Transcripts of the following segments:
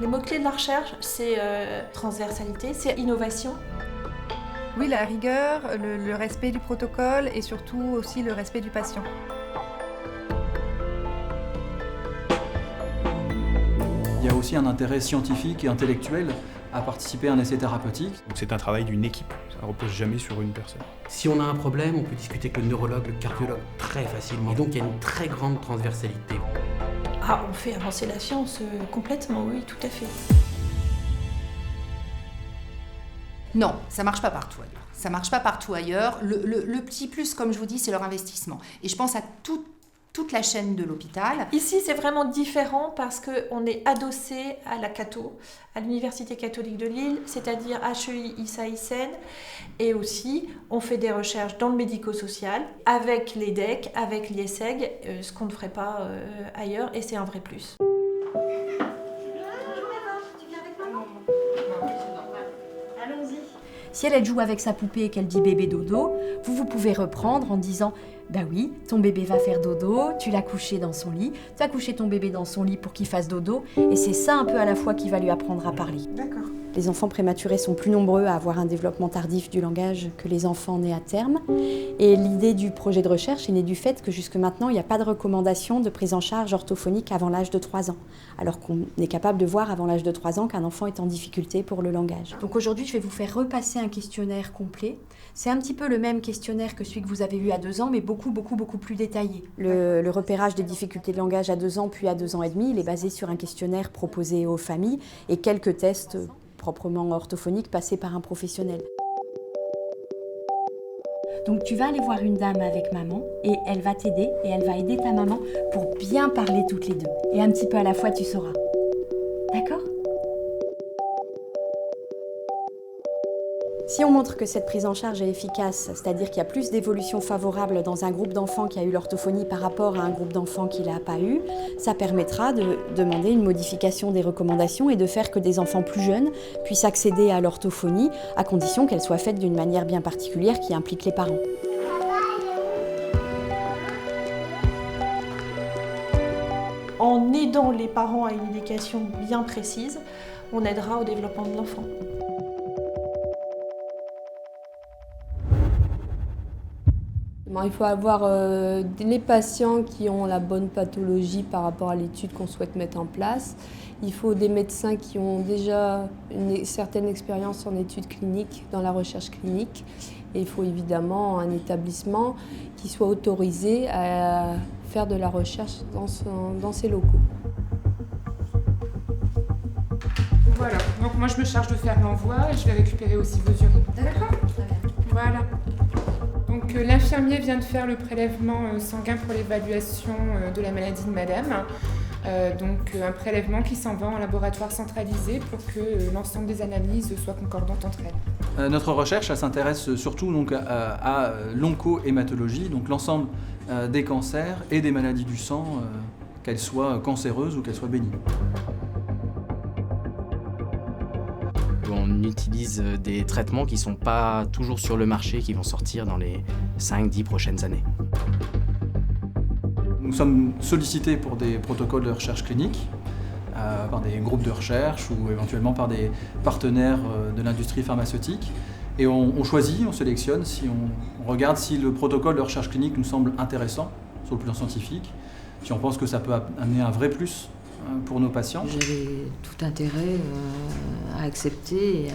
Les mots-clés de la recherche, c'est transversalité, c'est innovation. Oui, la rigueur, le respect du protocole et surtout aussi le respect du patient. Il y a aussi un intérêt scientifique et intellectuel à participer à un essai thérapeutique. Donc c'est un travail d'une équipe, ça ne repose jamais sur une personne. Si on a un problème, on peut discuter avec le neurologue, le cardiologue très facilement. Et donc il y a une très grande transversalité. Ah, on fait avancer la science complètement, oui, tout à fait. Non, ça marche pas partout ailleurs. Ça marche pas partout ailleurs. Le petit plus, comme je vous dis, c'est leur investissement. Et je pense à toute la chaîne de l'hôpital. Ici, c'est vraiment différent parce qu'on est adossé à la Cato, à l'Université catholique de Lille, c'est-à-dire HEI, ISA, ISEN. Et aussi, on fait des recherches dans le médico-social, avec l'EDEC, avec l'IESEG, ce qu'on ne ferait pas ailleurs, et c'est un vrai plus. Si elle joue avec sa poupée et qu'elle dit bébé dodo, vous pouvez reprendre en disant « Bah oui, ton bébé va faire dodo, tu l'as couché dans son lit, tu as couché ton bébé dans son lit pour qu'il fasse dodo » et c'est ça un peu à la fois qui va lui apprendre à parler. D'accord. Les enfants prématurés sont plus nombreux à avoir un développement tardif du langage que les enfants nés à terme. Et l'idée du projet de recherche est née du fait que jusque maintenant, il n'y a pas de recommandation de prise en charge orthophonique avant l'âge de 3 ans. Alors qu'on est capable de voir avant l'âge de 3 ans qu'un enfant est en difficulté pour le langage. Donc aujourd'hui, je vais vous faire repasser un questionnaire complet. C'est un petit peu le même questionnaire que celui que vous avez eu à 2 ans, mais beaucoup plus détaillé. Le repérage des difficultés de langage à 2 ans puis à 2 ans et demi, il est basé sur un questionnaire proposé aux familles et quelques tests proprement orthophoniques passés par un professionnel. Donc tu vas aller voir une dame avec maman et elle va t'aider et elle va aider ta maman pour bien parler toutes les deux. Et un petit peu à la fois, tu sauras. D'accord ? Si on montre que cette prise en charge est efficace, c'est-à-dire qu'il y a plus d'évolution favorable dans un groupe d'enfants qui a eu l'orthophonie par rapport à un groupe d'enfants qui ne l'a pas eu, ça permettra de demander une modification des recommandations et de faire que des enfants plus jeunes puissent accéder à l'orthophonie à condition qu'elle soit faite d'une manière bien particulière qui implique les parents. En aidant les parents à une éducation bien précise, on aidera au développement de l'enfant. Il faut avoir les patients qui ont la bonne pathologie par rapport à l'étude qu'on souhaite mettre en place. Il faut des médecins qui ont déjà une certaine expérience en études cliniques, dans la recherche clinique. Et il faut évidemment un établissement qui soit autorisé à faire de la recherche dans ses locaux. Voilà, donc moi je me charge de faire l'envoi et je vais récupérer aussi vos urines. D'accord, très bien. Voilà. Donc l'infirmier vient de faire le prélèvement sanguin pour l'évaluation de la maladie de madame. Donc un prélèvement qui s'envoie en laboratoire centralisé pour que l'ensemble des analyses soient concordantes entre elles. Notre recherche elle s'intéresse surtout donc, à l'oncohématologie, donc l'ensemble des cancers et des maladies du sang, qu'elles soient cancéreuses ou qu'elles soient bénignes. On utilise des traitements qui ne sont pas toujours sur le marché, qui vont sortir dans les 5-10 prochaines années. Nous sommes sollicités pour des protocoles de recherche clinique, par des groupes de recherche ou éventuellement par des partenaires de l'industrie pharmaceutique. Et on choisit, on sélectionne, on regarde si le protocole de recherche clinique nous semble intéressant sur le plan scientifique, si on pense que ça peut amener un vrai plus pour nos patients. J'ai tout intérêt à accepter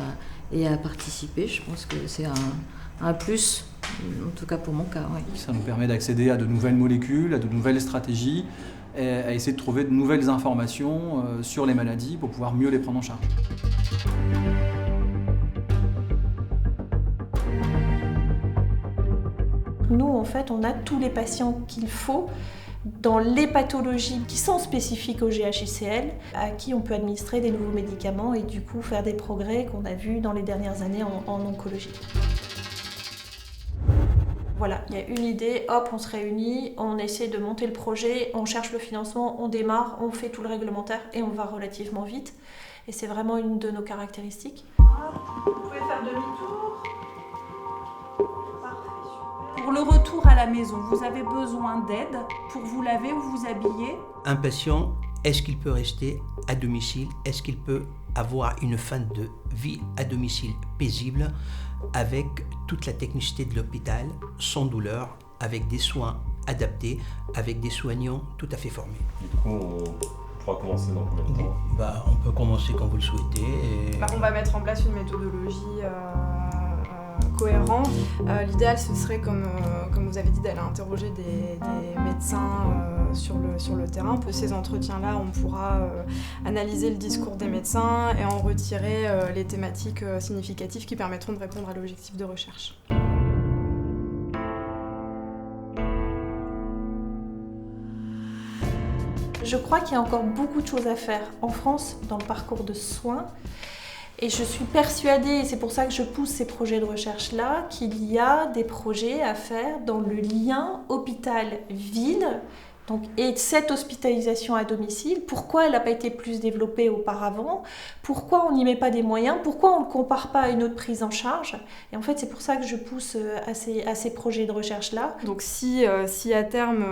et à participer. Je pense que c'est un plus, en tout cas pour mon cas. Oui. Ça nous permet d'accéder à de nouvelles molécules, à de nouvelles stratégies, et à essayer de trouver de nouvelles informations sur les maladies pour pouvoir mieux les prendre en charge. Nous, en fait, on a tous les patients qu'il faut dans les pathologies qui sont spécifiques au GHICL, à qui on peut administrer des nouveaux médicaments et du coup faire des progrès qu'on a vus dans les dernières années en oncologie. Voilà, il y a une idée, hop, on se réunit, on essaie de monter le projet, on cherche le financement, on démarre, on fait tout le réglementaire et on va relativement vite. Et c'est vraiment une de nos caractéristiques. Vous pouvez faire demi-tour. Pour le retour à la maison, vous avez besoin d'aide pour vous laver ou vous habiller? Un patient est-ce qu'il peut rester à domicile? Est-ce qu'il peut avoir une fin de vie à domicile paisible avec toute la technicité de l'hôpital, sans douleur, avec des soins adaptés, avec des soignants tout à fait formés. Du coup, on pourra commencer dans combien de temps? On peut commencer quand vous le souhaitez. On va mettre en place une méthodologie cohérente. L'idéal, ce serait, comme vous avez dit, d'aller interroger des médecins sur le terrain. Pour ces entretiens-là, on pourra analyser le discours des médecins et en retirer les thématiques significatives qui permettront de répondre à l'objectif de recherche. Je crois qu'il y a encore beaucoup de choses à faire en France dans le parcours de soins. Et je suis persuadée, et c'est pour ça que je pousse ces projets de recherche-là, qu'il y a des projets à faire dans le lien hôpital-ville. Et cette hospitalisation à domicile, pourquoi elle n'a pas été plus développée auparavant? Pourquoi on n'y met pas des moyens? Pourquoi on ne le compare pas à une autre prise en charge? Et en fait, c'est pour ça que je pousse à ces projets de recherche-là. Donc si à terme,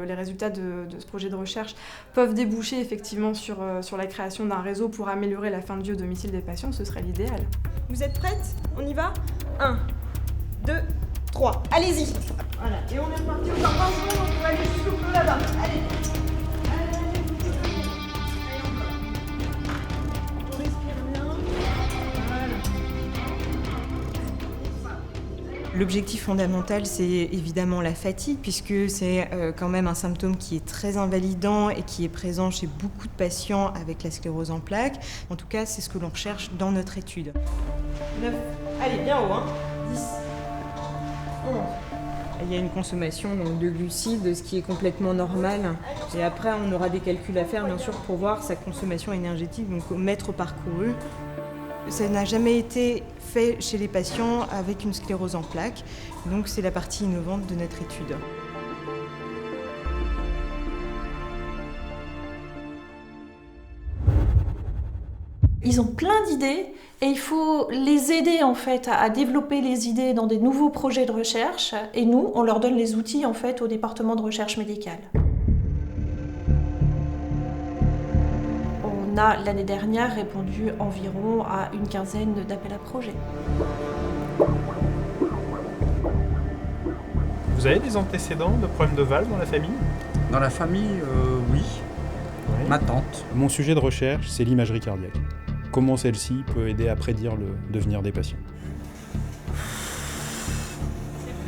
les résultats de ce projet de recherche peuvent déboucher effectivement sur la création d'un réseau pour améliorer la fin de vie au domicile des patients, ce serait l'idéal. Vous êtes prêtes? On y va? 1, 2, 3. Allez-y. Voilà. Et on est reparti au 20 secondes, on peut aller jusqu'au bleu là-bas. Allez. On respire bien. Voilà. L'objectif fondamental, c'est évidemment la fatigue, puisque c'est quand même un symptôme qui est très invalidant et qui est présent chez beaucoup de patients avec la sclérose en plaques. En tout cas, c'est ce que l'on recherche dans notre étude. 9. Allez, bien haut, hein. 10. 11. Il y a une consommation donc, de glucides, ce qui est complètement normal. Et après, on aura des calculs à faire, bien sûr, pour voir sa consommation énergétique, donc au mètre parcouru. Ça n'a jamais été fait chez les patients avec une sclérose en plaques. Donc, c'est la partie innovante de notre étude. Ils ont plein d'idées et il faut les aider en fait à développer les idées dans des nouveaux projets de recherche et nous, on leur donne les outils en fait au département de recherche médicale. On a l'année dernière répondu environ à une quinzaine d'appels à projets. Vous avez des antécédents de problèmes de valve dans la famille? Dans la famille, oui. Ma tante. Mon sujet de recherche, c'est l'imagerie cardiaque. Comment celle-ci peut aider à prédire le devenir des patients.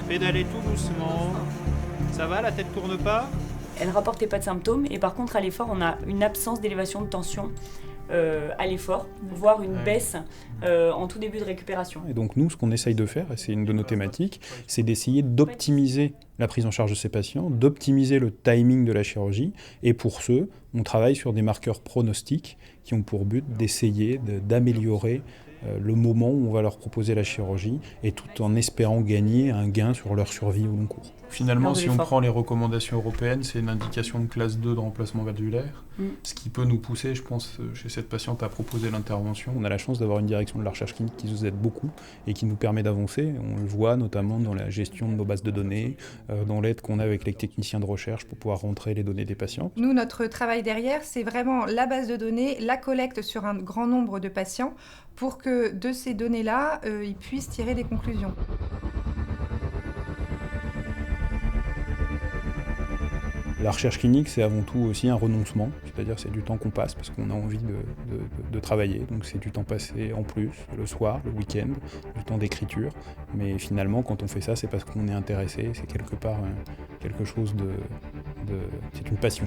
Pédalez tout doucement. Ça va, la tête tourne pas? Elle rapportait pas de symptômes et par contre à l'effort on a une absence d'élévation de tension à l'effort, voire une baisse en tout début de récupération. Et donc nous, ce qu'on essaye de faire, et c'est une de nos thématiques, c'est d'essayer d'optimiser la prise en charge de ces patients, d'optimiser le timing de la chirurgie, et pour ce, on travaille sur des marqueurs pronostiques qui ont pour but d'essayer d'améliorer le moment où on va leur proposer la chirurgie, et tout en espérant gagner un gain sur leur survie au long cours. Finalement, si on prend les recommandations européennes, c'est une indication de classe 2 de remplacement valvulaire, ce qui peut nous pousser, je pense, chez cette patiente à proposer l'intervention. On a la chance d'avoir une direction de la recherche clinique qui nous aide beaucoup et qui nous permet d'avancer. On le voit notamment dans la gestion de nos bases de données, dans l'aide qu'on a avec les techniciens de recherche pour pouvoir rentrer les données des patients. Nous, notre travail derrière, c'est vraiment la base de données, la collecte sur un grand nombre de patients pour que de ces données-là, ils puissent tirer des conclusions. La recherche clinique, c'est avant tout aussi un renoncement, c'est-à-dire c'est du temps qu'on passe parce qu'on a envie de travailler, donc c'est du temps passé en plus, le soir, le week-end, du temps d'écriture, mais finalement quand on fait ça, c'est parce qu'on est intéressé, c'est quelque part quelque chose c'est une passion.